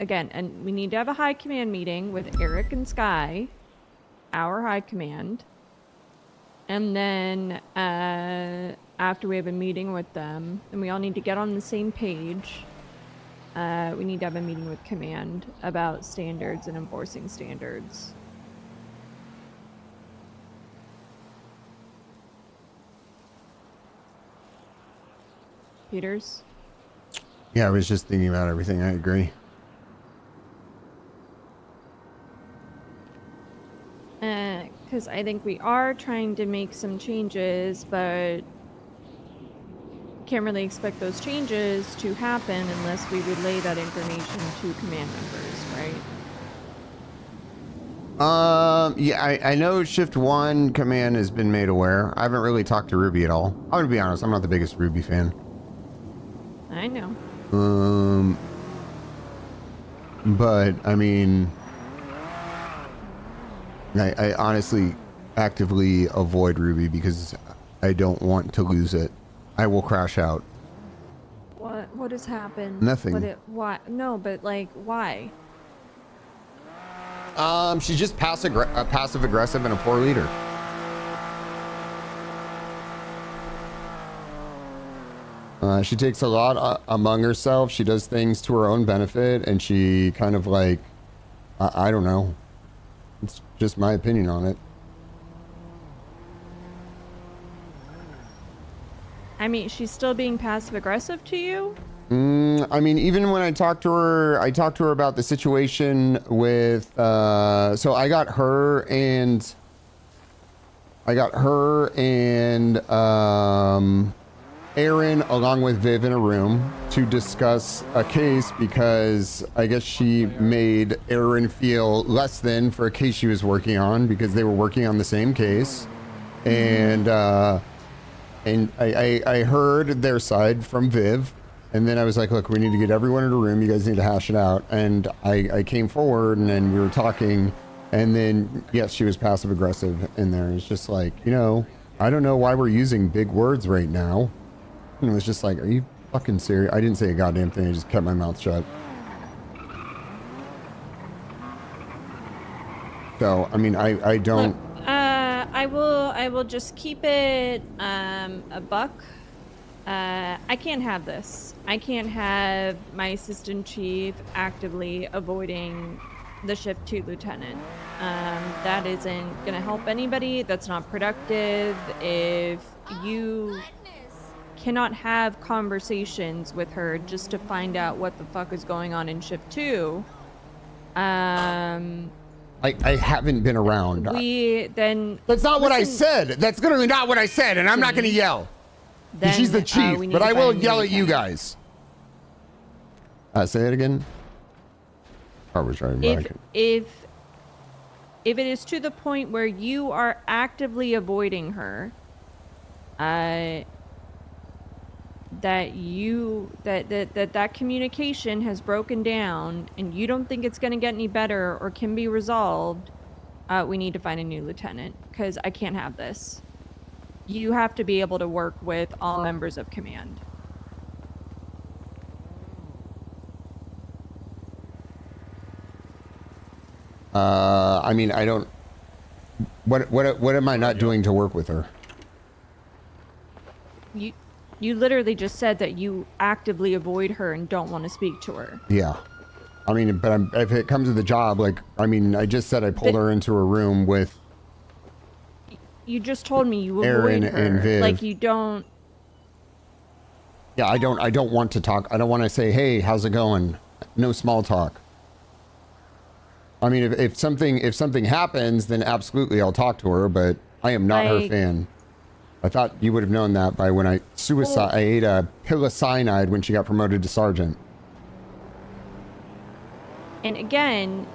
again, and we need to have a high command meeting with Eric and Sky, our high command. And then after we have a meeting with them, and we all need to get on the same page, we need to have a meeting with command about standards and enforcing standards. Peters? Yeah, I was just thinking about everything. I agree. Because I think we are trying to make some changes, but can't really expect those changes to happen unless we relay that information to command members, right? Yeah, I know Shift 1 command has been made aware. I haven't really talked to Ruby at all. I'm gonna be honest, I'm not the biggest Ruby fan. I know. But, I mean... I honestly actively avoid Ruby because I don't want to lose it. I will crash out. What has happened? Nothing. Why? No, but like, why? She's just passive aggressive and a poor leader. She takes a lot among herself. She does things to her own benefit, and she kind of like, I don't know. It's just my opinion on it. I mean, she's still being passive aggressive to you? I mean, even when I talked to her about the situation with, so I got her and Aaron along with Viv in a room to discuss a case because I guess she made Aaron feel less than for a case she was working on because they were working on the same case. And I heard their side from Viv, and then I was like, look, we need to get everyone in a room. You guys need to hash it out. And I came forward and then we were talking, and then yes, she was passive aggressive in there. It's just like, you know, I don't know why we're using big words right now. And it was just like, are you fucking serious? I didn't say a goddamn thing. I just kept my mouth shut. So, I mean, I don't... Look, I will just keep it a buck. I can't have this. I can't have my assistant chief actively avoiding the shift 2 lieutenant. That isn't gonna help anybody. That's not productive. If you cannot have conversations with her just to find out what the fuck is going on in shift 2, I haven't been around. That's not what I said. That's literally not what I said, and I'm not going to yell. She's the chief, but I will yell at you guys. Say it again. If it is to the point where you are actively avoiding her, that communication has broken down and you don't think it's going to get any better or can be resolved, we need to find a new lieutenant, because I can't have this. You have to be able to work with all members of command. I mean, I don't... What am I not doing to work with her? You literally just said that you actively avoid her and don't want to speak to her. Yeah. I mean, but if it comes to the job, like, I mean, I just said I pulled her into a room with... You just told me you Aaron avoid her. And Viv. Like, you don't... Yeah, I don't want to talk. I don't want to say, hey, how's it going? No small talk. I mean, if something happens, then absolutely I'll talk to her, but I am not her fan. I thought you would have known that by when I ate a pill of cyanide when she got promoted to sergeant. And again,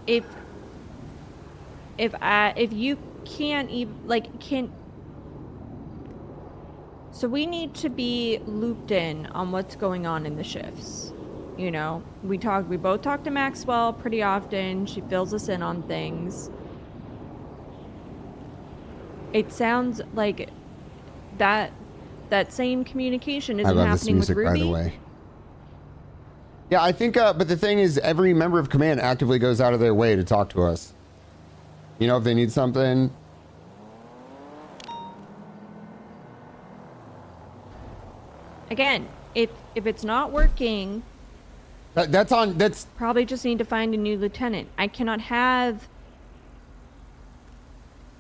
if you can't even so we need to be looped in on what's going on in the shifts. You know, we both talk to Maxwell pretty often. She fills us in on things. It sounds like that same communication isn't happening with Ruby. I love this music, by the way. Yeah, I think, but the thing is, every member of command actively goes out of their way to talk to us. You know, if they need something. Again, if it's not working, That's probably just need to find a new lieutenant. I cannot have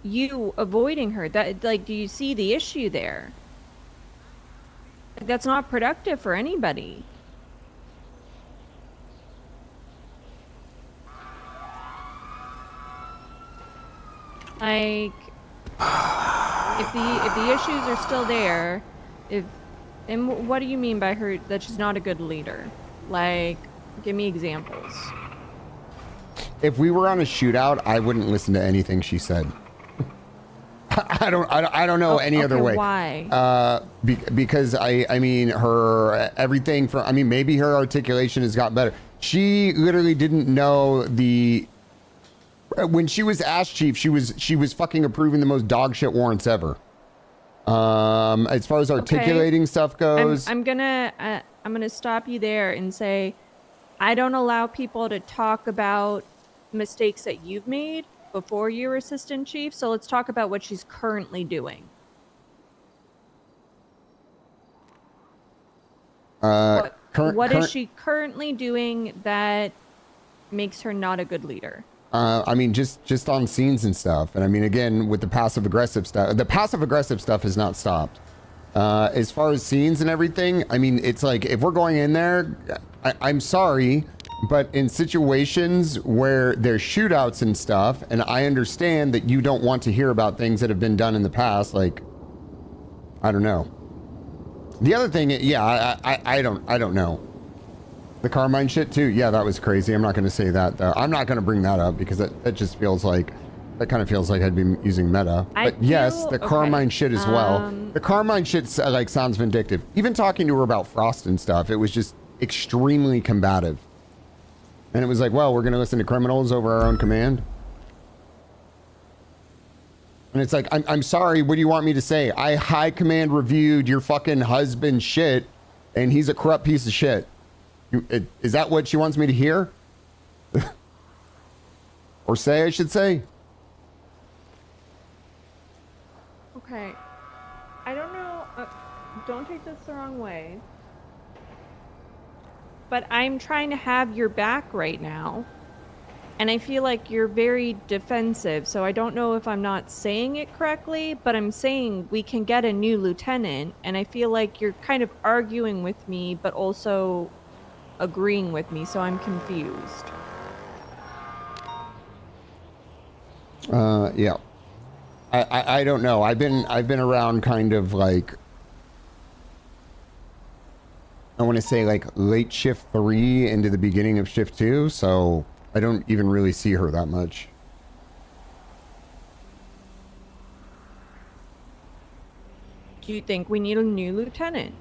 you avoiding her. That, like, do you see the issue there? That's not productive for anybody. Like, if the issues are still there, and what do you mean by her that she's not a good leader? Like, give me examples. if we were on a shootout, I wouldn't listen to anything she said. I don't know any other way. Why? Because I mean, her everything from, I mean, maybe her articulation has got better. She literally didn't know when she was Ash Chief, she was fucking approving the most dog shit warrants ever. As far as articulating stuff goes, I'm gonna stop you there and say, I don't allow people to talk about mistakes that you've made before you were assistant chief. So let's talk about what she's currently doing. What is she currently doing that makes her not a good leader? I mean, just on scenes and stuff. And I mean, again, with the passive aggressive stuff has not stopped. As far as scenes and everything, I mean, it's like, if we're going in there, I'm sorry, but in situations where there's shootouts and stuff, and I understand that you don't want to hear about things that have been done in the past, like, I don't know. The other thing, yeah, I don't know. The Carmine shit too. Yeah, that was crazy. I'm not going to say that though. I'm not going to bring that up because that just feels like, that kind of feels like I'd be using meta. But yes, the Carmine shit as well. The Carmine shit like sounds vindictive. Even talking to her about Frost and stuff, it was just extremely combative. And it was like, well, we're going to listen to criminals over our own command. And it's like, I'm sorry, what do you want me to say? I high command reviewed your fucking husband's shit, and he's a corrupt piece of shit. Is that what she wants me to hear? Or say, I should say? Okay. I don't know. Don't take this the wrong way. But I'm trying to have your back right now. And I feel like you're very defensive. So I don't know if I'm not saying it correctly, but I'm saying we can get a new lieutenant. And I feel like you're kind of arguing with me, but also agreeing with me. So I'm confused. Yeah. I don't know. I've been around kind of like, I want to say like late shift 3 into the beginning of shift 2, so I don't even really see her that much. Do you think we need a new lieutenant?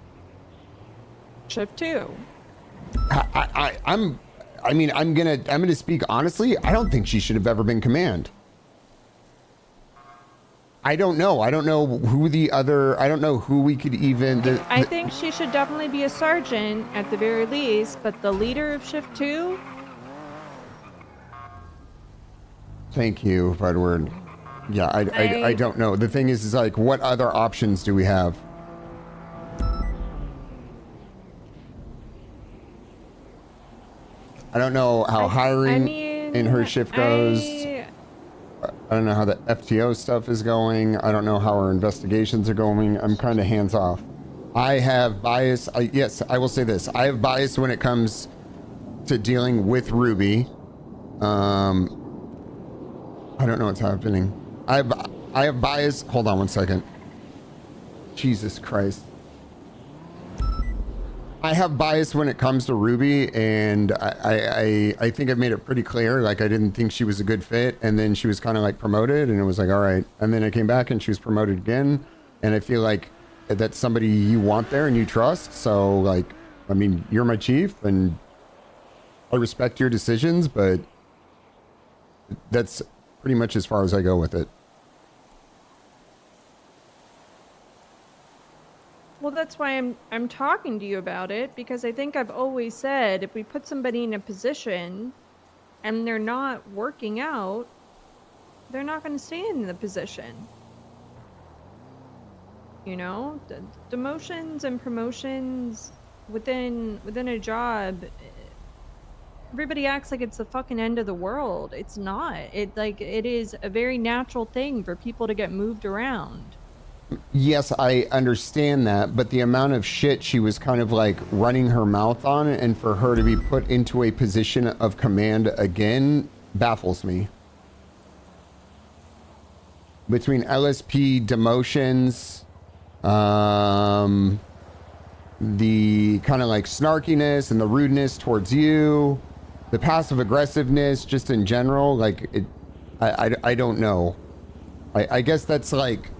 Shift 2. I'm gonna speak honestly. I don't think she should have ever been command. I don't know. I don't know who the other, I don't know who we could even... I think she should definitely be a sergeant at the very least, but the leader of Shift 2? Thank you, Edward. Yeah, I don't know. The thing is like, what other options do we have? I don't know how hiring in her shift goes. I don't know how the FTO stuff is going. I don't know how our investigations are going. I'm kind of hands off. I have bias. Yes, I will say this. I have bias when it comes to dealing with Ruby. I don't know what's happening. I have bias. Hold on one second. Jesus Christ. I have bias when it comes to Ruby, and I think I've made it pretty clear. Like, I didn't think she was a good fit, and then she was kind of like promoted, and it was like, all right. And then I came back and she was promoted again, and I feel like that's somebody you want there and you trust. So, like, I mean, you're my chief, and I respect your decisions, but that's pretty much as far as I go with it. Well, that's why I'm talking to you about it, because I think I've always said if we put somebody in a position and they're not working out, they're not going to stay in the position. You know, demotions and promotions within a job, everybody acts like it's the fucking end of the world. It's not. It is a very natural thing for people to get moved around. Yes, I understand that, but the amount of shit she was kind of like running her mouth on, and for her to be put into a position of command again baffles me. Between LSP demotions, the kind of like snarkiness and the rudeness towards you, the passive aggressiveness just in general, like it, I don't know. I guess that's like,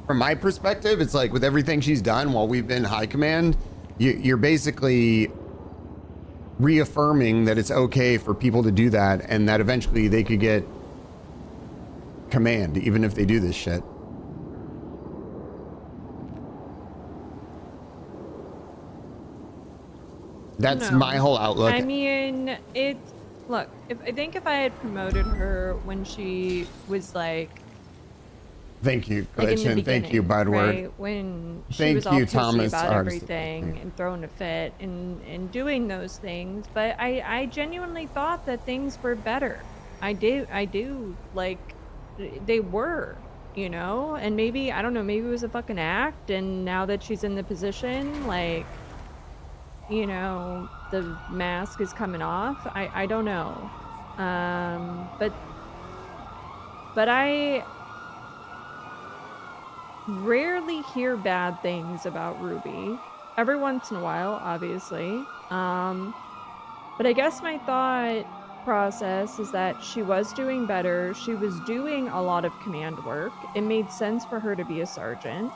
from my perspective, it's like with everything she's done while we've been high command, you're basically reaffirming that it's okay for people to do that, and that eventually they could get command even if they do this shit. That's No. my whole outlook. I mean, look, I think if I had promoted her when she was like Thank you, in the Glitchin. Thank you, beginning, Budward. right? When she Thank was all you, pissy Thomas. about Oh, everything and throwing a fit and doing those things, but I genuinely thought that things were better. I do like they were, you know, and maybe I don't know, maybe it was a fucking act, and now that she's in the position, like, you know, the mask is coming off. I don't know, but I rarely hear bad things about Ruby. Every once in a while, obviously. But I guess my thought process is that she was doing better. She was doing a lot of command work. It made sense for her to be a sergeant.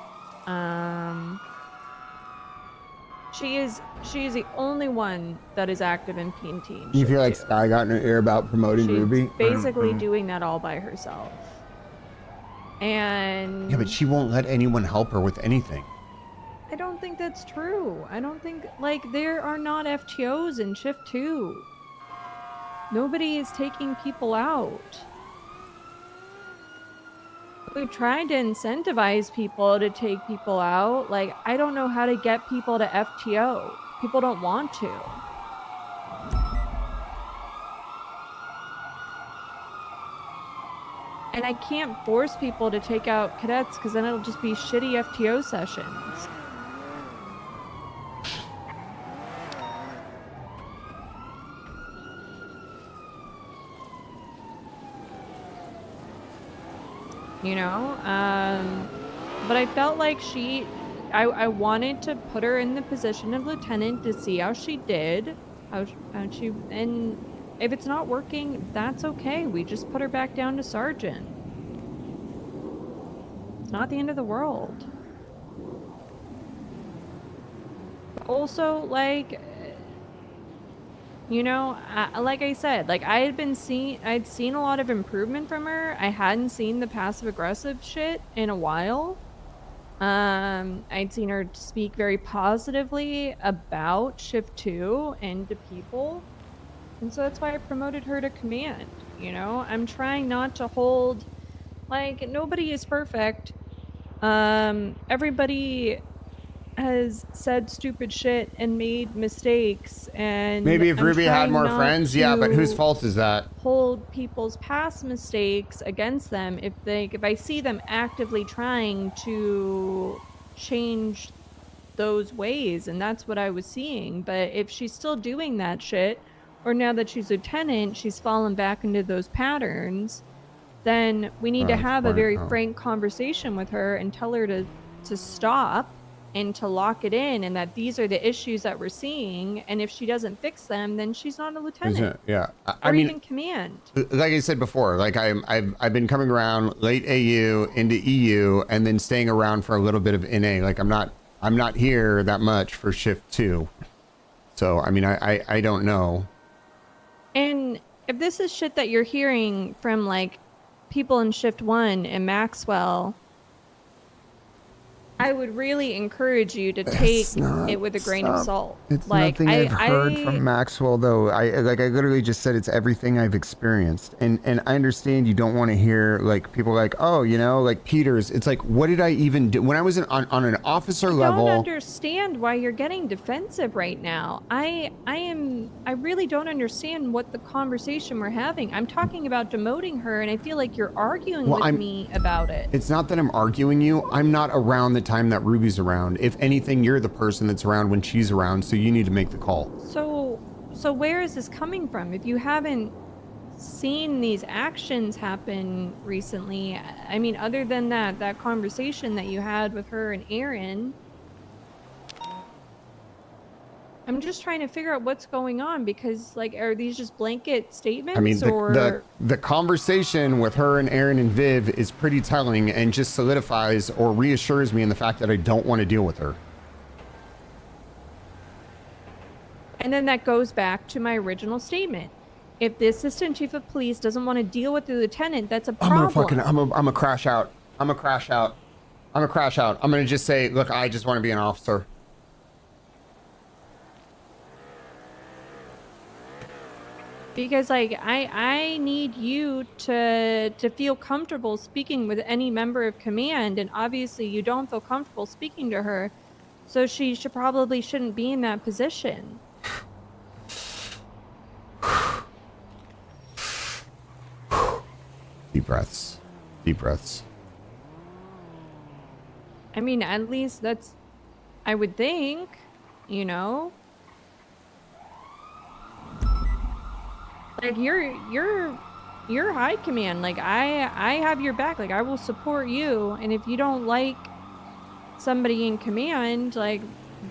Um, she is the only one that is active in PNT and You feel Shift like 2. Sky got in her ear about promoting She's Ruby? basically doing that all by herself. And Yeah, but she won't let anyone help her with anything. I don't think that's true. I don't think, like, there are not FTOs in Shift 2. Nobody is taking people out. We've tried to incentivize people to take people out. Like, I don't know how to get people to FTO. People don't want to. And I can't force people to take out cadets because then it'll just be shitty FTO sessions. You know, but I felt like I wanted to put her in the position of lieutenant to see how she did, and if it's not working, that's okay. We just put her back down to sergeant. It's not the end of the world. Also, like, you know, like I said, like I'd seen a lot of improvement from her. I hadn't seen the passive aggressive shit in a while. I'd seen her speak very positively about Shift 2 and to people. And so that's why I promoted her to command. You know, I'm trying not to hold, like, nobody is perfect. Everybody has said stupid shit and made mistakes, and Maybe if I'm Ruby had trying more not friends, yeah, but whose to fault is that? hold people's past mistakes against them if I see them actively trying to change those ways, and that's what I was seeing. But if she's still doing that shit, or now that she's lieutenant she's fallen back into those patterns, then we need to have a very frank conversation with her and tell her to stop and to lock it in, and that these are the issues that we're seeing, and if she doesn't fix them, then she's not a lieutenant. Yeah, or even command. like I said before, like I've been coming around late AU into EU and then staying around for a little bit of NA. Like I'm not here that much for Shift 2. So I mean I don't know. And if this is shit that you're hearing from like people in Shift 1 and Maxwell, I would really encourage you to take it with a grain of salt. It's Like nothing I've heard from Maxwell, though. I literally just said it's everything I've experienced, and I understand you don't want to hear like people like, oh, you know, like Peters. It's like, what did I even do when I was on an officer level? I don't understand why you're getting defensive right now. I really don't understand what the conversation we're having. I'm talking about demoting her, and I feel like you're arguing with me about it. It's not that I'm arguing you. I'm not around the time that Ruby's around. If anything, you're the person that's around when she's around, so you need to make the call. So where is this coming from? If you haven't seen these actions happen recently, I mean, other than that conversation that you had with her and Aaron, I'm just trying to figure out what's going on, because like, are these just blanket statements? I mean, or the conversation with her and Aaron and Viv is pretty telling and just solidifies or reassures me in the fact that I don't want to deal with her. And then that goes back to my original statement. If the assistant chief of police doesn't want to deal with the lieutenant, that's a problem. I'm gonna crash out. I'm gonna crash out. I'm gonna just say, look, I just want to be an officer. Because like I need you to feel comfortable speaking with any member of command, and obviously you don't feel comfortable speaking to her, so she probably shouldn't be in that position. Deep breaths. Deep breaths. I mean, at least that's, I would think, you know. Like you're high command. Like I have your back. Like I will support you. And if you don't like somebody in command, like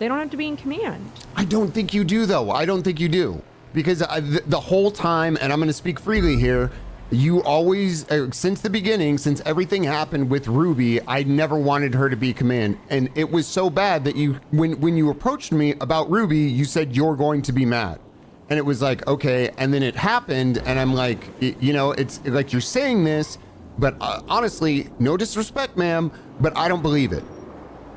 they don't have to be in command. I don't think you do, though. I don't think you do, because the whole time, and I'm going to speak freely here, you always, since the beginning, since everything happened with Ruby, I never wanted her to be command, and it was so bad that you, when you approached me about Ruby, you said you're going to be mad. And it was like, okay, and then it happened, and I'm like, you know, it's like you're saying this, but honestly, no disrespect, ma'am, but I don't believe it.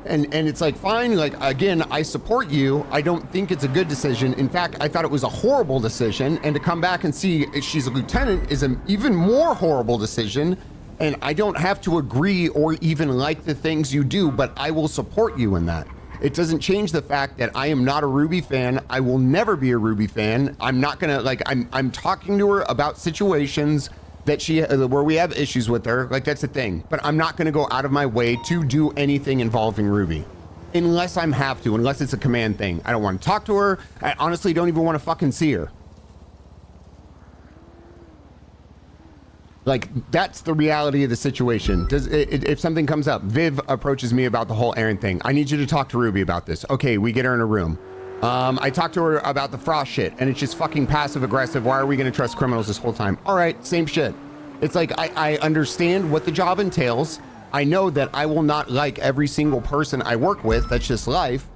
And it's like, fine, like, again, I support you. I don't think it's a good decision. In fact, I thought it was a horrible decision, and to come back and see she's a lieutenant is an even more horrible decision. And I don't have to agree or even like the things you do, but I will support you in that. It doesn't change the fact that I am not a Ruby fan. I will never be a Ruby fan. I'm not gonna, like, I'm talking to her about situations that where we have issues with her. Like, that's the thing. But I'm not gonna go out of my way to do anything involving Ruby. Unless I'm have to, unless it's a command thing. I don't want to talk to her. I honestly don't even want to fucking see her. Like, that's the reality of the situation. If something comes up, Viv approaches me about the whole Aaron thing. I need you to talk to Ruby about this. Okay, we get her in a room. I talked to her about the Frost shit, and it's just fucking passive aggressive. Why are we gonna trust criminals this whole time? All right, same shit. It's like, I understand what the job entails. I know that I will not like every single person I work with. That's just life.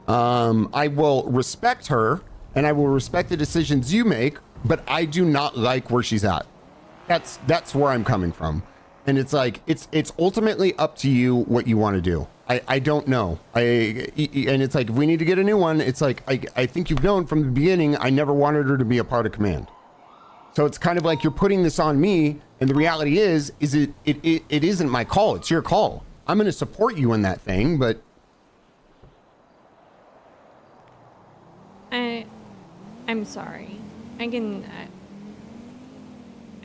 I will respect her, and I will respect the decisions you make, but I do not like where she's at. That's where I'm coming from. And it's like, it's ultimately up to you what you want to do. I don't know. And it's like, if we need to get a new one, it's like, I think you've known from the beginning, I never wanted her to be a part of command. So it's kind of like you're putting this on me. And the reality is it isn't my call. It's your call. I'm going to support you in that thing, but. I'm sorry. I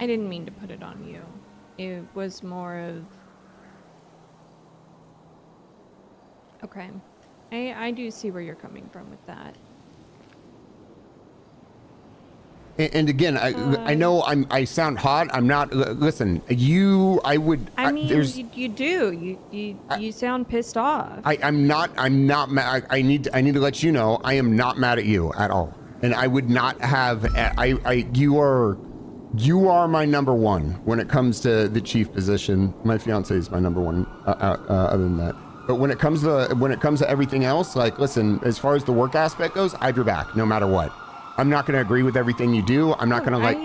didn't mean to put it on you. It was more of... Okay. I do see where you're coming from with that. And again, I know I sound hot. I'm not. Listen, you. I would. I mean, you do. You sound pissed off. I'm not mad. I need to let you know I am not mad at you at all. And I would not have. You are my number one when it comes to the chief position. My fiance is my number one. Other than that, but when it comes to everything else, like, listen, as far as the work aspect goes, I have your back no matter what. I'm not going to agree with everything you do. I'm not going to like.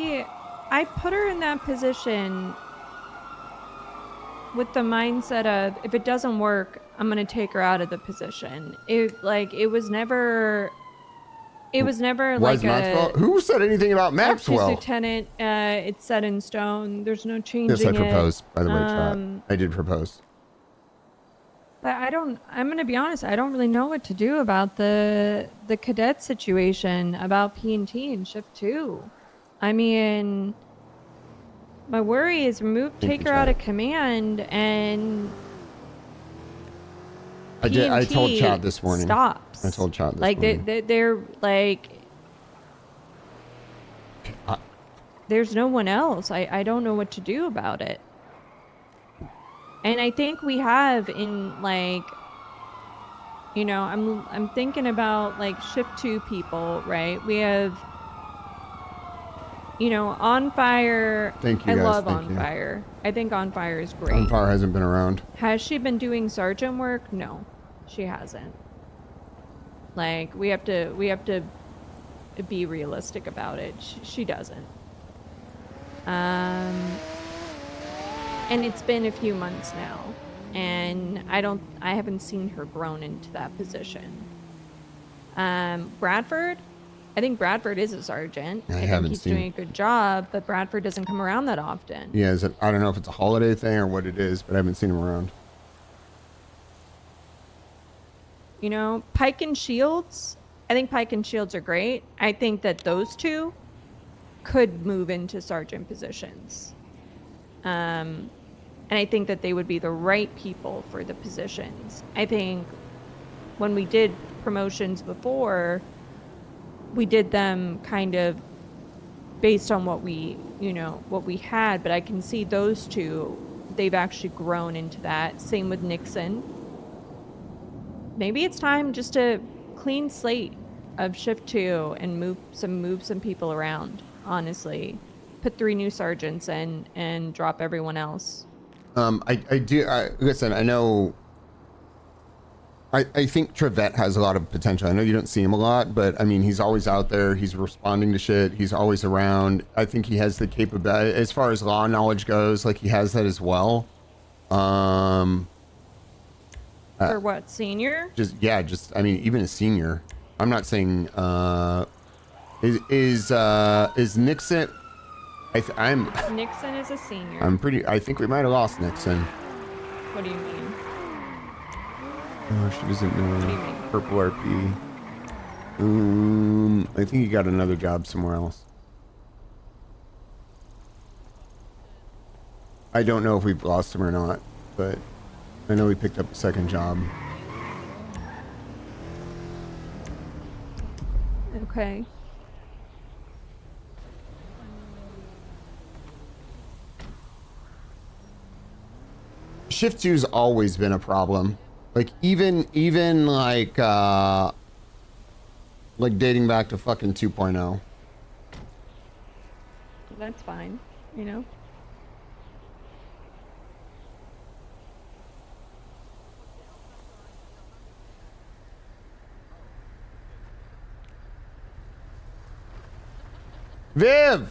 I put her in that position with the mindset of, if it doesn't work, I'm gonna take her out of the position. It was never Was like Maxwell? a Who said anything about chief Maxwell? lieutenant, it's set in stone. There's no Yes, I changing it. proposed, by the way, chat. I did propose. But I'm gonna be honest, I don't really know what to do about the cadet situation, about P&T and shift 2. I mean, my worry is take her out of command and I told P&T chat this morning. stops. I told chat this like morning. they're like, there's no one else. I don't know what to do about it. And I think we have in like, you know, I'm thinking about like shift 2 people, right? We have, you know, On Fire. Thank you, I guys. love Thank On you. Fire. I think On Fire is great. On Fire hasn't been around. Has she been doing sergeant work? No, she hasn't. Like, we have to be realistic about it. She doesn't. And it's been a few months now, and I haven't seen her grown into that position. Bradford, I think Bradford is a sergeant. I think he's doing a good job, but Bradford doesn't come around that often. Yeah, I don't know if it's a holiday thing or what it is, but I haven't seen him around. You know, Pike and Shields, I think Pike and Shields are great. I think that those two could move into sergeant positions. And I think that they would be the right people for the positions. I think when we did promotions before, we did them kind of based on what we had, but I can see those two, they've actually grown into that. Same with Nixon. Maybe it's time just to clean slate of shift 2 and move some people around, honestly. Put 3 new sergeants in and drop everyone else. Listen, I know, I think Trevette has a lot of potential. I know you don't see him a lot, but I mean, he's always out there. He's responding to shit. He's always around. I think he has the capability, as far as law knowledge goes, like he has that as well. For what, senior? I mean, even a senior. I'm not saying, is Nixon, Nixon is a senior. I think we might have lost Nixon. What do you mean? Oh, she doesn't know. What do you mean? Purple RP. I think he got another job somewhere else. I don't know if we've lost him or not, but I know he picked up a second job. Okay. Shift 2's always been a problem. Like even like dating back to fucking 2.0. That's fine, you know. Viv!